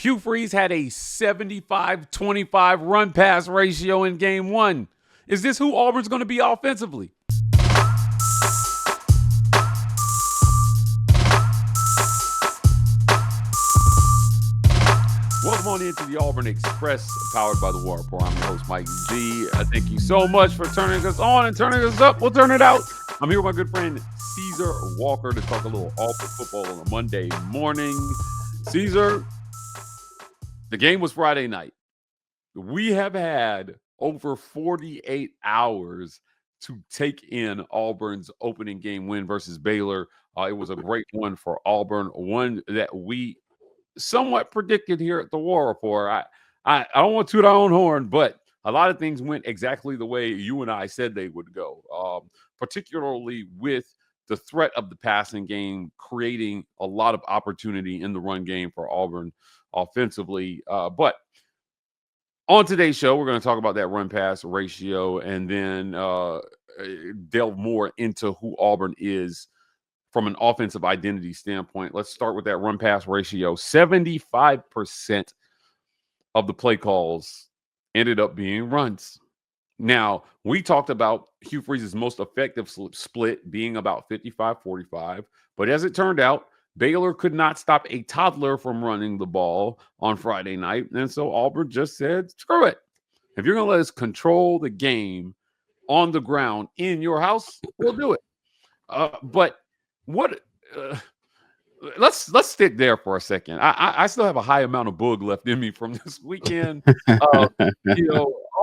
Hugh Freeze had a 75-25 run pass ratio in game one. Is this who Auburn's going to be offensively? Welcome on into the Auburn Express, powered by the War Report. I'm your host, Mike G. Thank you so much for turning us on and turning us up. We'll turn it out. I'm here with my good friend, Caesar Walker, to talk a little Auburn football on a Monday morning. Caesar, the game was Friday night. We have had over 48 hours to take in Auburn's opening game win versus Baylor. It was a great one for Auburn, one that we somewhat predicted here at the War Report. I don't want to toot our own horn, but a lot of things went exactly the way you and I said they would go, particularly with the threat of the passing game creating a lot of opportunity in the run game for Auburn offensively. But on today's show, we're going to talk about that run pass ratio and then delve more into who Auburn is from an offensive identity standpoint. Let's start with that run pass ratio. 75% of the play calls ended up being runs. Now, we talked about Hugh Freeze's most effective split being about 55-45, but as it turned out, Baylor could not stop a toddler from running the ball on Friday night, and so Auburn just said, screw it. If you're going to let us control the game on the ground in your house, we'll do it. But what let's stick there for a second. I still have a high amount of boog left in me from this weekend.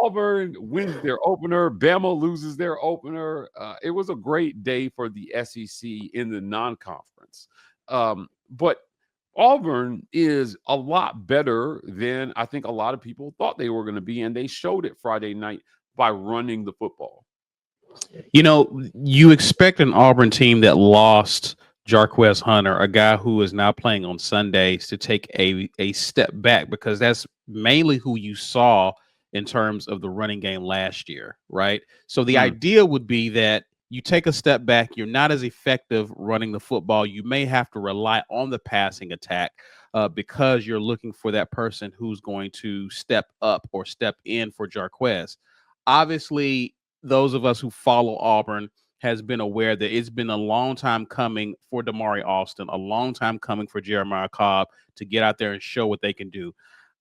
Auburn wins their opener, Bama loses their opener. It was a great day for the SEC in the non-conference, but Auburn is a lot better than I think a lot of people thought they were going to be, and they showed it Friday night by running the football. You know, you expect an Auburn team that lost Jarquez Hunter, a guy who is now playing on Sundays, to take a step back, because that's mainly who you saw in terms of the running game last year, right? So the idea would be that you take a step back, you're not as effective running the football. You may have to rely on the passing attack because you're looking for that person who's going to step up or step in for Jarquez. Obviously, those of us who follow Auburn has been aware that it's been a long time coming for Damari, Alston, a long time coming for Jeremiah Cobb to get out there and show what they can do.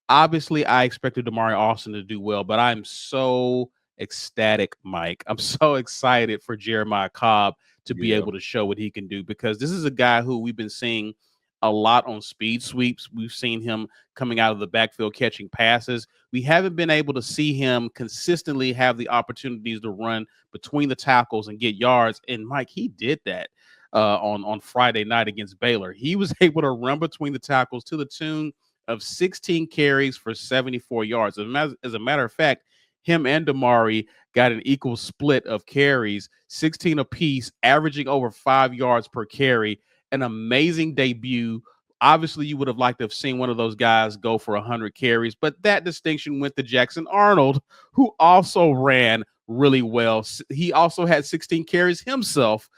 Obviously, I expected Damari Alston to do well, but I'm so ecstatic, Mike. I'm so excited for Jeremiah Cobb to be able to show what he can do, because this is a guy who we've been seeing a lot on speed sweeps. We've seen him coming out of the backfield catching passes. We haven't been able to see him consistently have the opportunities to run between the tackles and get yards. And Mike, he did that on Friday night against Baylor. He was able to run between the tackles to the tune of 16 carries for 74 yards. As a matter of fact, him and Damari got an equal split of carries, 16 apiece, averaging over 5 yards per carry. An amazing debut. Obviously, you would have liked to have seen one of those guys go for 100 carries, but that distinction went to Jackson Arnold, who also ran really well. He also had 16 carries himself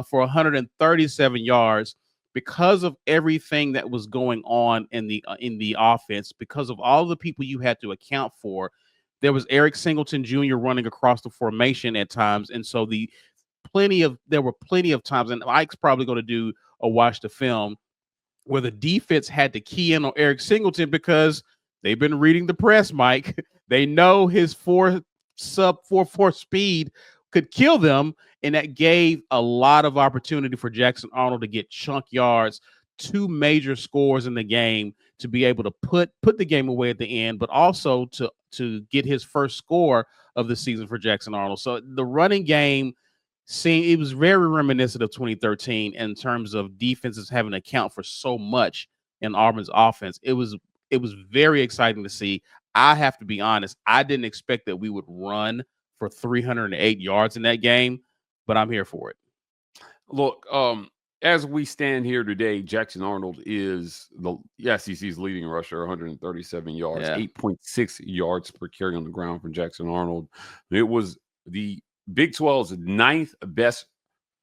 for 137 yards. Because of everything that was going on in the offense, because of all the people you had to account for, there was Singleton Jr. running across the formation at times, and so there were plenty of times, and Mike's probably going to do a watch the film, where the defense had to key in on Singleton because they've been reading the press, Mike. They know his sub 4.4 speed could kill them, and that gave a lot of opportunity for Jackson Arnold to get chunk yards, 2 major scores in the game, to be able to put the game away at the end, but also to get his first score of the season for Jackson Arnold. So the running game, it was very reminiscent of 2013 in terms of defenses having to account for so much in Auburn's offense. It was very exciting to see. I have to be honest, I didn't expect that we would run for 308 yards in that game, but I'm here for it. Look, as we stand here today, Jackson Arnold is the SEC's leading rusher, 137 yards, 8.6 yards per carry on the ground for Jackson Arnold. It was the Big 12's 9th best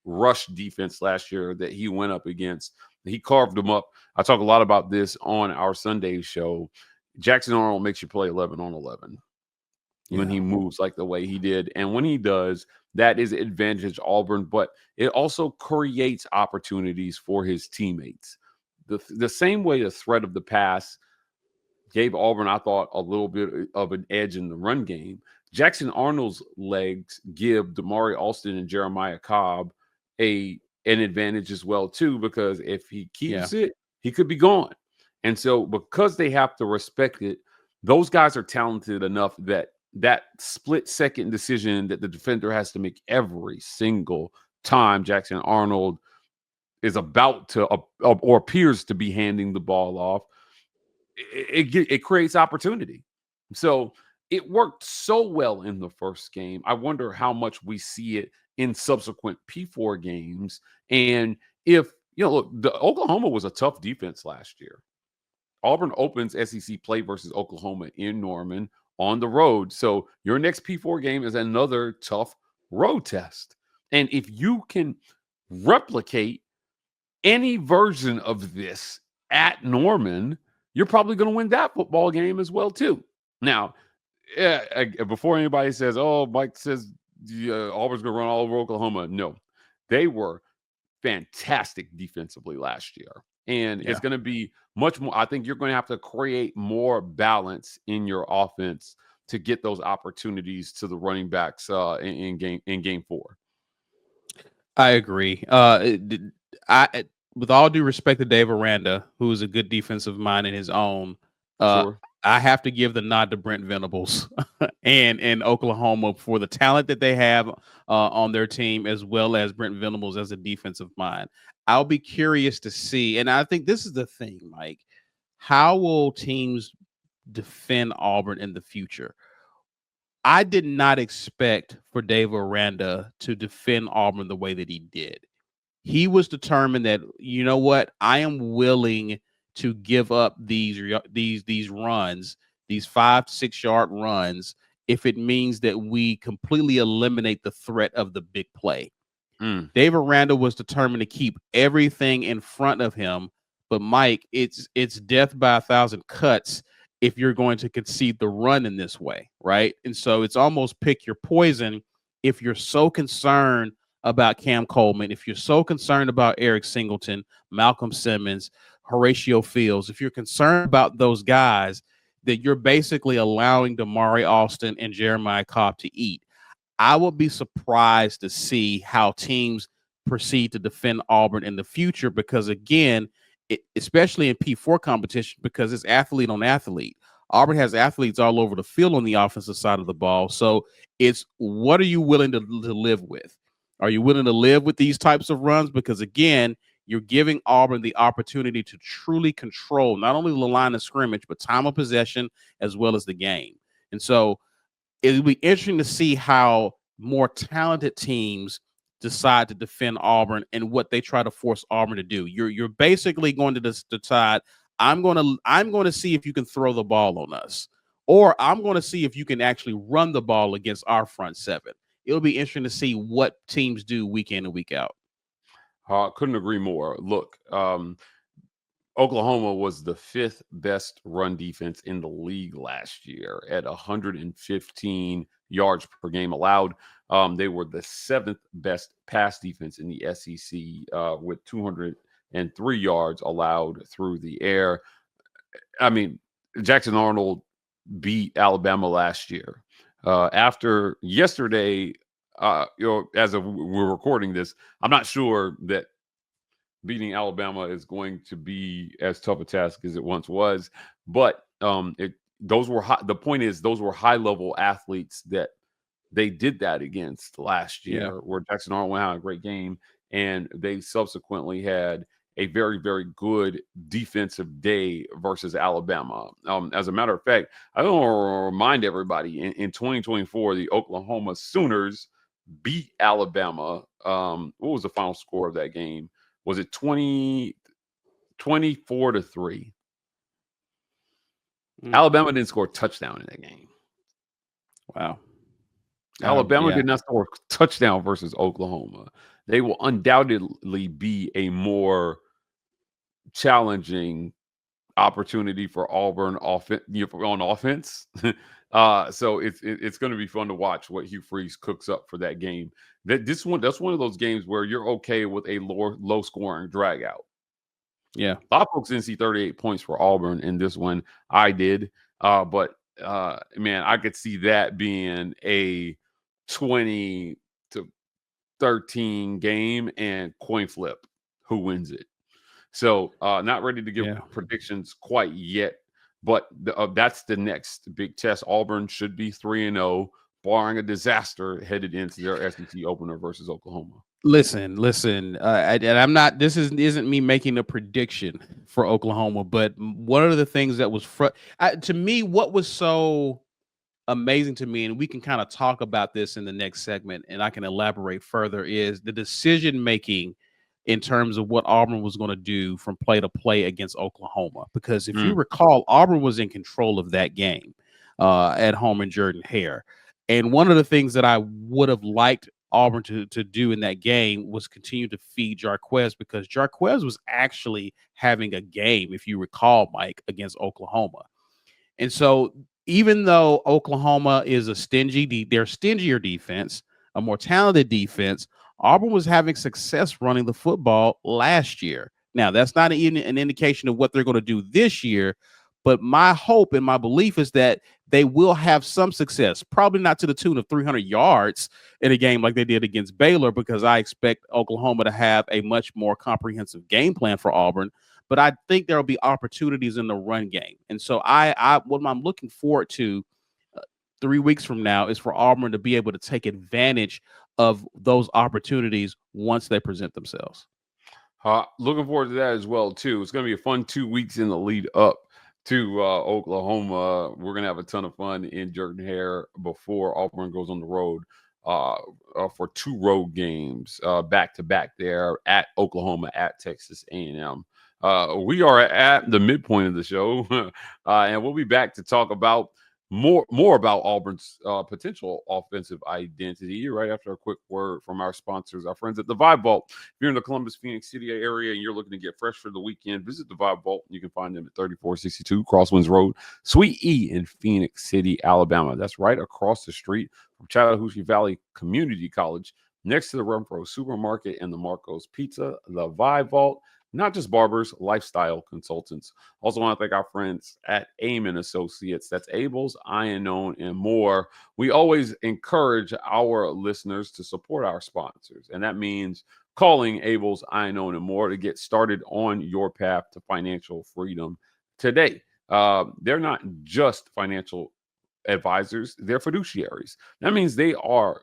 rush defense last year that he went up against. He carved them up. I talk a lot about this on our Sunday show. Jackson Arnold makes you play 11 on 11 when he moves like the way he did. And when he does, that is advantage Auburn, but it also creates opportunities for his teammates. The same way the threat of the pass gave Auburn, I thought, a little bit of an edge in the run game. Jackson Arnold's legs give Damari, Alston, and Jeremiah Cobb an advantage as well, too, because if he keeps it, he could be gone. And so because they have to respect it, those guys are talented enough that split-second decision that the defender has to make every single time Jackson Arnold is about to or appears to be handing the ball off, it creates opportunity. So it worked so well in the first game. I wonder how much we see it in subsequent P4 games. And if, look, Oklahoma was a tough defense last year. Auburn opens SEC play versus Oklahoma in Norman on the road. So your next P4 game is another tough road test. And if you can replicate any version of this at Norman, you're probably going to win that football game as well, too. Now, before anybody says, oh, Mike says Auburn's going to run all over Oklahoma. No, they were fantastic defensively last year. And it's going to be much more. I think you're going to have to create more balance in your offense to get those opportunities to the running backs in game 4. I agree. With all due respect to Dave Aranda, who is a good defensive mind in his own, Sure. I have to give the nod to Brent Venables and Oklahoma for the talent that they have on their team, as well as Brent Venables as a defensive mind. I'll be curious to see, and I think this is the thing, Mike. How will teams defend Auburn in the future? I did not expect for Dave Aranda to defend Auburn the way that he did. He was determined that, you know what, I am willing to give up these runs, these 5 to 6 yard runs, if it means that we completely eliminate the threat of the big play. Dave Aranda was determined to keep everything in front of him. But Mike, it's death by 1,000 cuts if you're going to concede the run in this way, right? And so it's almost pick your poison if you're so concerned about Cam Coleman, if you're so concerned about Eric Singleton, Malcolm Simmons, Horatio Fields, if you're concerned about those guys, that you're basically allowing Damari, Alston, and Jeremiah Cobb to eat. I would be surprised to see how teams proceed to defend Auburn in the future because, again, especially in P4 competition, because it's athlete on athlete. Auburn has athletes all over the field on the offensive side of the ball. So it's what are you willing to live with? Are you willing to live with these types of runs? Because, again, you're giving Auburn the opportunity to truly control not only the line of scrimmage, but time of possession as well as the game. And so it'll be interesting to see how more talented teams decide to defend Auburn and what they try to force Auburn to do. You're basically going to decide, I'm going to see if you can throw the ball on us, or I'm going to see if you can actually run the ball against our front seven. It'll be interesting to see what teams do week in and week out. Couldn't agree more. Look, Oklahoma was the 5th best run defense in the league last year at 115 yards per game allowed. They were the 7th best pass defense in the SEC with 203 yards allowed through the air. I mean, Jackson Arnold beat Alabama last year. After yesterday, as we're recording this, I'm not sure that beating Alabama is going to be as tough a task as it once was. But those were the point is those were high-level athletes that they did that against last year, where Jackson Arnold went out a great game, and they subsequently had a very, very good defensive day versus Alabama. As a matter of fact, I want to remind everybody, in 2024, the Oklahoma Sooners beat Alabama. What was the final score of that game? Was it 24-3? Alabama didn't score a touchdown in that game. Wow. Alabama did not score a touchdown versus Oklahoma. They will undoubtedly be a more challenging opportunity for Auburn on offense. So it's going to be fun to watch what Hugh Freeze cooks up for that game. That's one of those games where you're okay with a low scoring drag out. Yeah. A lot of folks didn't see 38 points for Auburn in this one. I did. But man, I could see that being a 20 to 13 game and coin flip who wins it. So not ready to give Yeah. predictions quite yet, but that's the next big test. Auburn should be 3-0, barring a disaster headed into their SEC opener versus Oklahoma. Listen. And I'm not. This isn't me making a prediction for Oklahoma, but one of the things that was to me, what was so amazing to me, and we can kind of talk about this in the next segment, and I can elaborate further, is the decision making in terms of what Auburn was going to do from play to play against Oklahoma. Because if you recall, Auburn was in control of that game at home in Jordan-Hare. And one of the things that I would have liked Auburn to do in that game was continue to feed Jarquez, because Jarquez was actually having a game, if you recall, Mike, against Oklahoma. And so even though Oklahoma is they're stingier defense, a more talented defense, Auburn was having success running the football last year. Now, that's not even an indication of what they're going to do this year, but my hope and my belief is that they will have some success, probably not to the tune of 300 yards in a game like they did against Baylor, because I expect Oklahoma to have a much more comprehensive game plan for Auburn. But I think there will be opportunities in the run game. And so what I'm looking forward to 3 weeks from now is for Auburn to be able to take advantage of those opportunities once they present themselves. Looking forward to that as well, too. It's going to be a fun 2 weeks in the lead up to Oklahoma. We're going to have a ton of fun in Jordan-Hare before Auburn goes on the road for 2 road games back to back there at Oklahoma, at Texas A&M. We are at the midpoint of the show, and we'll be back to talk about more about Auburn's potential offensive identity right after a quick word from our sponsors, our friends at the Vibe Vault. If you're in the Columbus, Phoenix City area and you're looking to get fresh for the weekend, visit the Vibe Vault. You can find them at 3462 Crosswinds Road, Suite E in Phoenix City, Alabama. That's right across the street from Chattahoochee Valley Community College, next to the Renfro Supermarket and the Marco's Pizza. The Vibe Vault, not just barbers, lifestyle consultants. Also want to thank our friends at AIM and Associates. That's Abel's, Iron Known, and more. We always encourage our listeners to support our sponsors, and that means calling Abel's, Iron Known, and more to get started on your path to financial freedom today. They're not just financial advisors, they're fiduciaries. That means they are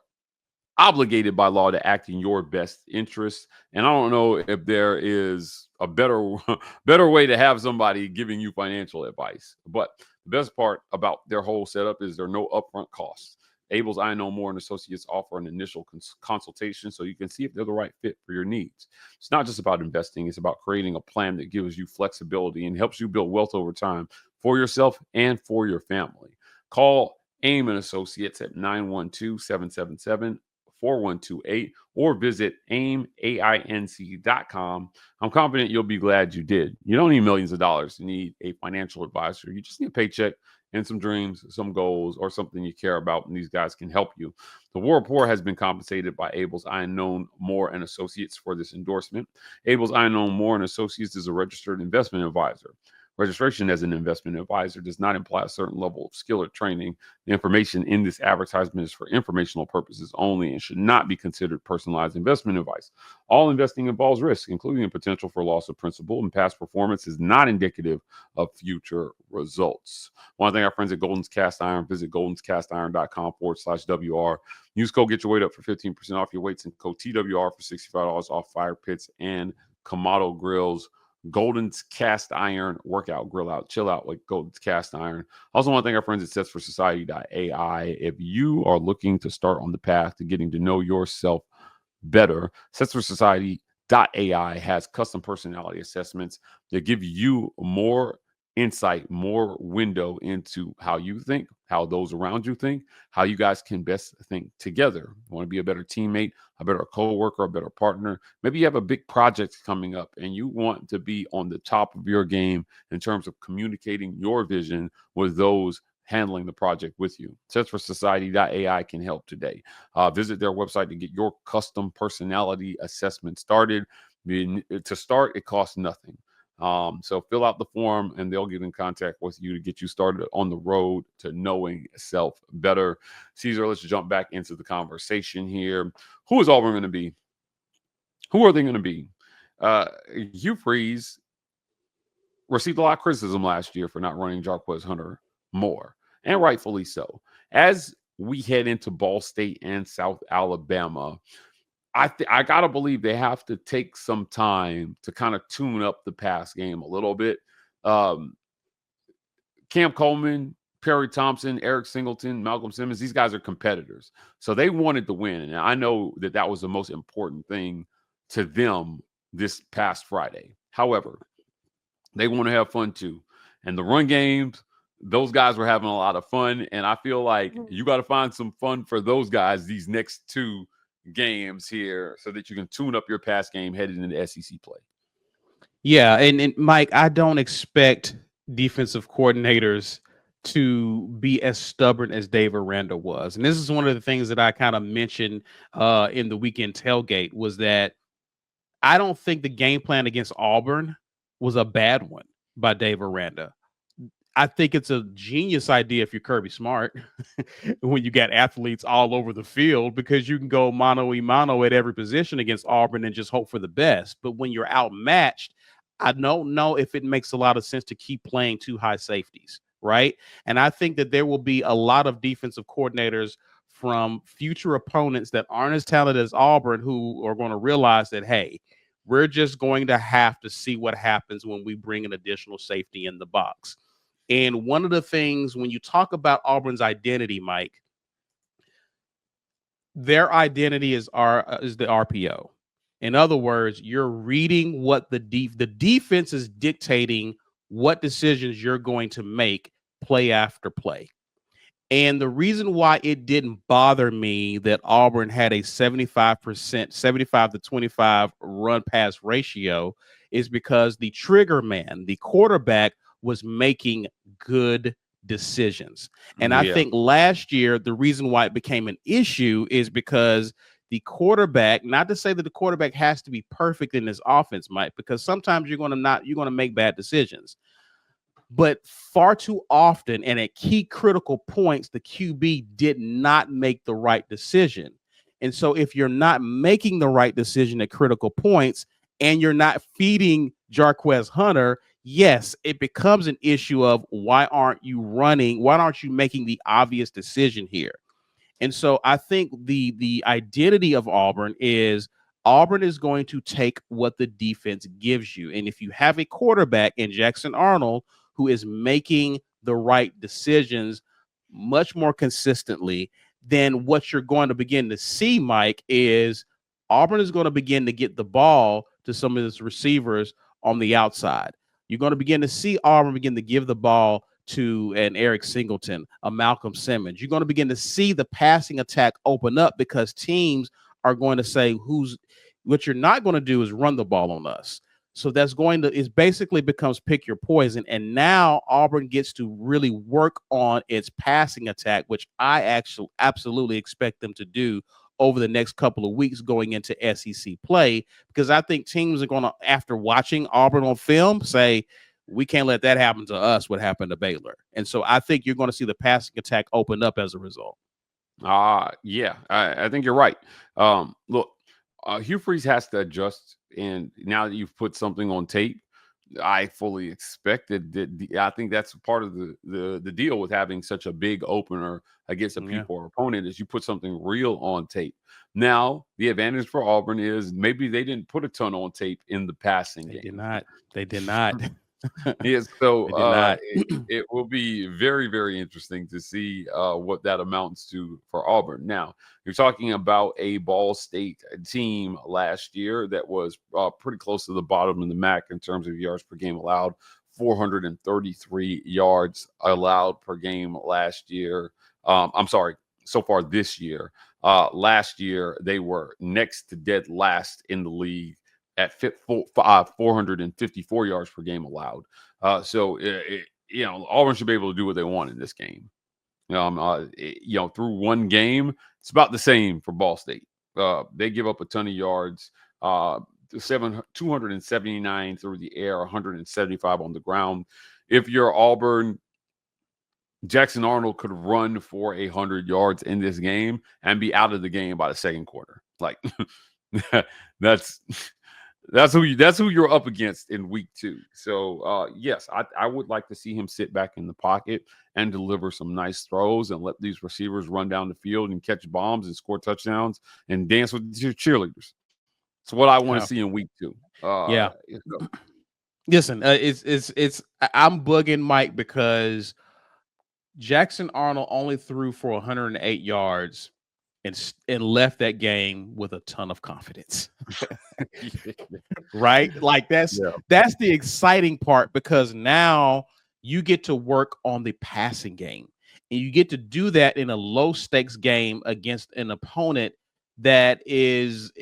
obligated by law to act in your best interest. And I don't know if there is a better way to have somebody giving you financial advice. But the best part about their whole setup is there are no upfront costs. Abel's I Know More and Associates offer an initial consultation so you can see if they're the right fit for your needs. It's not just about investing. It's about creating a plan that gives you flexibility and helps you build wealth over time for yourself and for your family. Call AIM and Associates at 912-777-4128 or visit AIMC.com. I'm confident you'll be glad you did. You don't need millions of dollars to need a financial advisor. You just need a paycheck and some dreams, some goals, or something you care about, and these guys can help you. The War Report has been compensated by Abel's I Know More and Associates for this endorsement. Abel's I Know More and Associates is a registered investment advisor. Registration as an investment advisor does not imply a certain level of skill or training. The information in this advertisement is for informational purposes only and should not be considered personalized investment advice. All investing involves risk, including the potential for loss of principal, and past performance is not indicative of future results. I want to thank our friends at Golden's Cast Iron. Visit goldenscastiron.com/WR. Use code Get Your Weight Up for 15% off your weights and code TWR for $65 off fire pits and Kamado grills. Golden's Cast Iron, workout, grill out, chill out like Golden's Cast Iron. Also want to thank our friends at SetsForSociety.ai. If you are looking to start on the path to getting to know yourself better, SetsForSociety.ai has custom personality assessments that give you more insight, more window into how you think, how those around you think, how you guys can best think together. You want to be a better teammate, a better coworker, a better partner. Maybe you have a big project coming up and you want to be on the top of your game in terms of communicating your vision with those handling the project with you. Society.ai can help today. Visit their website to get your custom personality assessment started. To start, it costs nothing. So fill out the form and they'll get in contact with you to get you started on the road to knowing self better. Caesar, let's jump back into the conversation here. Who is Auburn going to be? Who are they going to be? Hugh Freeze received a lot of criticism last year for not running Jarquez Hunter more, and rightfully so. As we head into Ball State and South Alabama, I gotta believe they have to take some time to kind of tune up the pass game a little bit. Um, Cam Coleman, Perry Thompson, Eric Singleton, Malcolm Simmons, these guys are competitors. So they wanted to win. And I know that that was the most important thing to them this past Friday. However, they want to have fun too. And the run games, those guys were having a lot of fun. And I feel like you got to find some fun for those guys these next two games here so that you can tune up your pass game headed into SEC play. Yeah, and Mike, I don't expect defensive coordinators to be as stubborn as Dave Aranda was. And this is one of the things that I kind of mentioned in the weekend tailgate was that I don't think the game plan against Auburn was a bad one by Dave Aranda. I think it's a genius idea if you're Kirby Smart when you got athletes all over the field because you can go mano-a-mano at every position against Auburn and just hope for the best. But when you're outmatched, I don't know if it makes a lot of sense to keep playing two high safeties, right? And I think that there will be a lot of defensive coordinators from future opponents that aren't as talented as Auburn who are going to realize that, hey, we're just going to have to see what happens when we bring an additional safety in the box. And one of the things when you talk about Auburn's identity, Mike, their identity is the RPO. In other words, you're reading what the defense is dictating what decisions you're going to make play after play. And the reason why it didn't bother me that Auburn had a 75%, 75 to 25 run pass ratio is because the trigger man, the quarterback, was making good decisions. And I think last year, the reason why it became an issue is because the quarterback, not to say that the quarterback has to be perfect in this offense, Mike, because sometimes you're going to make bad decisions. But far too often and at key critical points, the QB did not make the right decision. And so if you're not making the right decision at critical points and you're not feeding Jarquez Hunter, yes, it becomes an issue of why aren't you running? Why aren't you making the obvious decision here? And so I think the identity of Auburn is going to take what the defense gives you. And if you have a quarterback in Jackson Arnold who is making the right decisions much more consistently, then what you're going to begin to see, Mike, is Auburn is going to begin to get the ball to some of its receivers on the outside. You're going to begin to see Auburn begin to give the ball to an Eric Singleton, a Malcolm Simmons. You're going to begin to see the passing attack open up because teams are going to say, what you're not going to do is run the ball on us. So that's it basically becomes pick your poison. And now Auburn gets to really work on its passing attack, which I actually absolutely expect them to do over the next couple of weeks going into SEC play, because I think teams are going to, after watching Auburn on film, say, we can't let that happen to us, what happened to Baylor. And so I think you're going to see the passing attack open up as a result. Yeah, I think you're right. Look, Hugh Freeze has to adjust. And now that you've put something on tape, I fully expected that. I think that's part of the deal with having such a big opener against a people or opponent is you put something real on tape. Now, the advantage for Auburn is maybe they didn't put a ton on tape in the passing game. They did not. Yes, so it will be very, very interesting to see what that amounts to for Auburn. Now, you're talking about a Ball State team last year that was pretty close to the bottom of the MAC in terms of yards per game allowed, 433 yards allowed per game last year. I'm sorry, so far this year. Last year, they were next to dead last in the league at 454 yards per game allowed. Auburn should be able to do what they want in this game. Through one game, it's about the same for Ball State. They give up a ton of yards, 279 through the air, 175 on the ground. If you're Auburn, Jackson Arnold could run for 100 yards in this game and be out of the game by the second quarter. Like that's who you're up against in week 2. So yes, I would like to see him sit back in the pocket and deliver some nice throws and let these receivers run down the field and catch bombs and score touchdowns and dance with your cheerleaders. It's what I want to see in week 2. Listen, I'm bugging Mike because Jackson Arnold only threw for 108 yards and left that game with a ton of confidence. Right? Like that's the exciting part, because now you get to work on the passing game, and you get to do that in a low stakes game against an opponent that isn't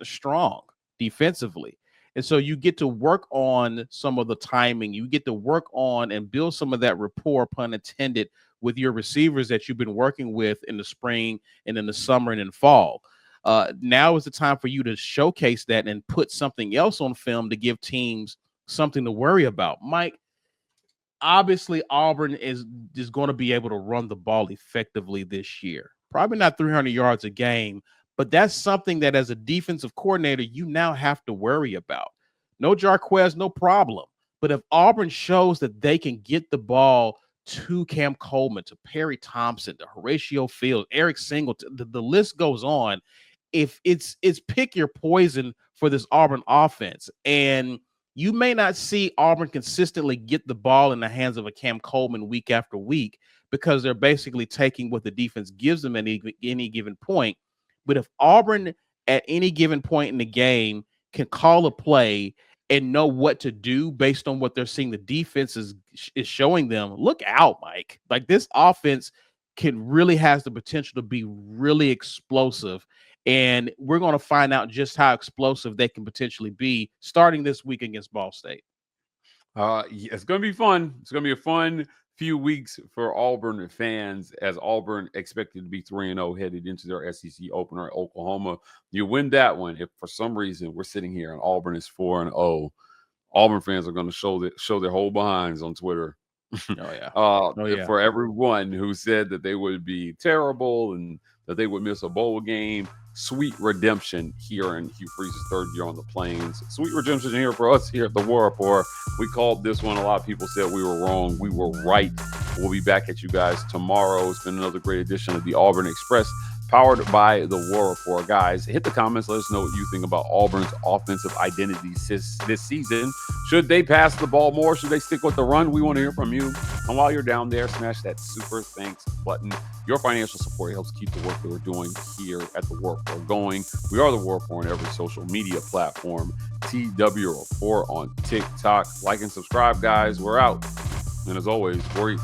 strong defensively. And so you get to work on some of the timing. You get to work on and build some of that rapport, pun intended, with your receivers that you've been working with in the spring and in the summer and in fall. Now is the time for you to showcase that and put something else on film to give teams something to worry about. Mike, obviously Auburn is going to be able to run the ball effectively this year. Probably not 300 yards a game, but that's something that as a defensive coordinator, you now have to worry about. No Jarquez, no problem. But if Auburn shows that they can get the ball to Cam Coleman, to Perry Thompson, to Horatio Fields, Eric Singleton, the list goes on. If it's pick your poison for this Auburn offense. And you may not see Auburn consistently get the ball in the hands of a Cam Coleman week after week, because they're basically taking what the defense gives them at any given point. But if Auburn at any given point in the game can call a play and know what to do based on what they're seeing the defense is showing them, look out, Mike. Like, this offense really has the potential to be really explosive. And we're going to find out just how explosive they can potentially be starting this week against Ball State. It's going to be fun. It's going to be a fun few weeks for Auburn fans, as Auburn expected to be 3-0 headed into their SEC opener at Oklahoma. You win that one. If for some reason we're sitting here and Auburn is 4-0, Auburn fans are going to show their whole behinds on Twitter. For everyone who said that they would be terrible and that they would miss a bowl game. Sweet redemption here in Hugh Freeze's third year on the Plains. Sweet redemption here for us here at the War Report. We called this one. A lot of people said we were wrong. We were right. We'll be back at you guys tomorrow. It's been another great edition of the Auburn Express, powered by the War Report. Guys, hit the comments. Let us know what you think about Auburn's offensive identity this season. Should they pass the ball more? Should they stick with the run? We want to hear from you. And while you're down there, smash that super thanks button. Your financial support helps keep the work that we're doing here at the War Report going. We are the War Report on every social media platform. TW Report on TikTok. Like and subscribe, guys. We're out. And as always, worry.